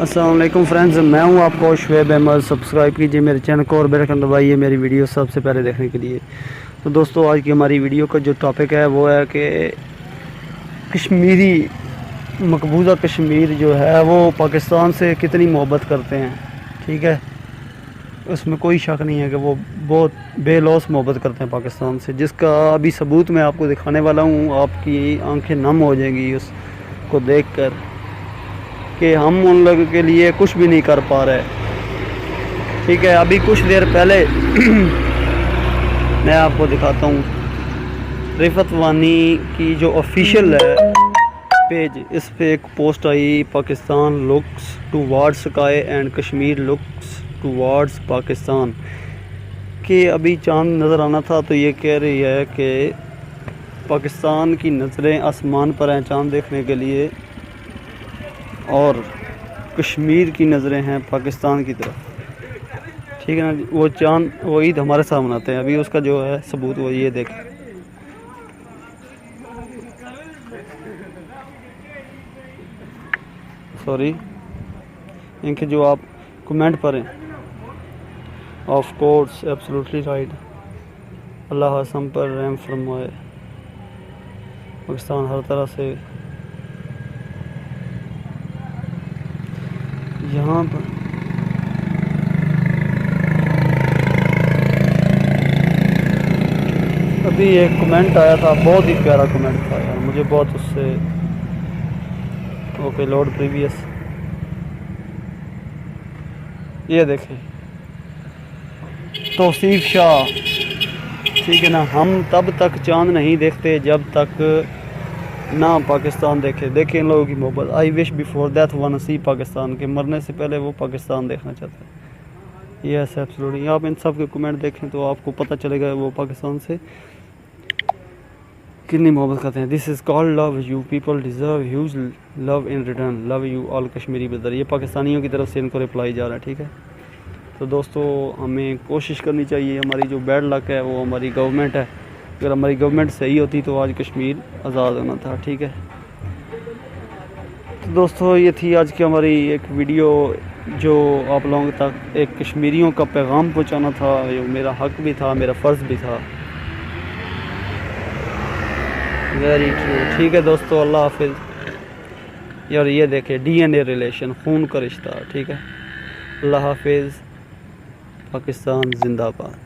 अस्सलाम वालेकुम फ्रेंड्स, मैं हूं आपको शुएब अहमद। सब्सक्राइब कीजिए मेरे चैनल को और बेल आइकन दबाइए मेरी वीडियो सबसे पहले देखने के लिए। तो दोस्तों, आज की हमारी वीडियो का जो टॉपिक है वो है कि कश्मीरी मकबूजा कश्मीर जो है वो पाकिस्तान से कितनी मोहब्बत करते हैं। ठीक है, उसमें कोई शक नहीं है कि वो बहुत बेलौस मोहब्बत करते हैं पाकिस्तान से, जिसका अभी सबूत मैं आपको दिखाने वाला हूँ। आपकी आंखें नम हो जाएंगी उसको देखकर कि हम उन लोगों के लिए कुछ भी नहीं कर पा रहे। ठीक है, अभी कुछ देर पहले मैं आपको दिखाता हूँ रिफत वानी की जो ऑफिशियल है पेज, इस पे एक post I, Pakistan looks towards sky and Kashmir looks towards Pakistan, कि अभी चांद नज़र आना था। तो ये कह रही है कि पाकिस्तान की नज़रें आसमान पर हैं चांद देखने के लिए, और कश्मीर की नज़रें हैं पाकिस्तान की तरफ। ठीक है ना, वो चांद वो ईद हमारे साथ मनाते हैं। अभी उसका जो है सबूत वो ये देखें। सॉरी, इनके जो आप कमेंट पर हैं, ऑफ कोर्स एब्सोल्युटली राइट, अल्लाह हम पर रहम फरमाए। पाकिस्तान हर तरह से यहाँ पर अभी एक कमेंट आया था, बहुत ही प्यारा कमेंट था यार, मुझे बहुत उससे ओके लोड प्रीवियस। ये देखें, तौसीफ शाह। ठीक है ना, हम तब तक चांद नहीं देखते जब तक ना पाकिस्तान देखे। देखें इन लोगों की मोहब्बत। I wish before death once Pakistan, के मरने से पहले वो पाकिस्तान देखना चाहते हैं। यस एब्सोल्युटली, आप इन सब के कमेंट देखें तो आपको पता चलेगा वो पाकिस्तान से कितनी मोहब्बत करते हैं। This is called love, you people deserve huge love in return, love you all Kashmiri brother. ये पाकिस्तानियों की तरफ से इनको रिप्लाई जा रहा है। ठीक है, तो दोस्तों हमें कोशिश करनी चाहिए। हमारी जो बैड लक है वो हमारी गवर्नमेंट है। अगर हमारी गवर्नमेंट सही होती तो आज कश्मीर आज़ाद होना था। ठीक है, तो दोस्तों ये थी आज की हमारी एक वीडियो, जो आप लोगों तक एक कश्मीरियों का पैगाम पहुंचाना था। ये मेरा हक भी था, मेरा फ़र्ज़ भी था। Very true. ठीक है दोस्तों, अल्लाह हाफिज़। यार ये देखें, DNA रिलेशन, खून का रिश्ता। ठीक है, अल्लाह हाफिज़। पाकिस्तान जिंदाबाद।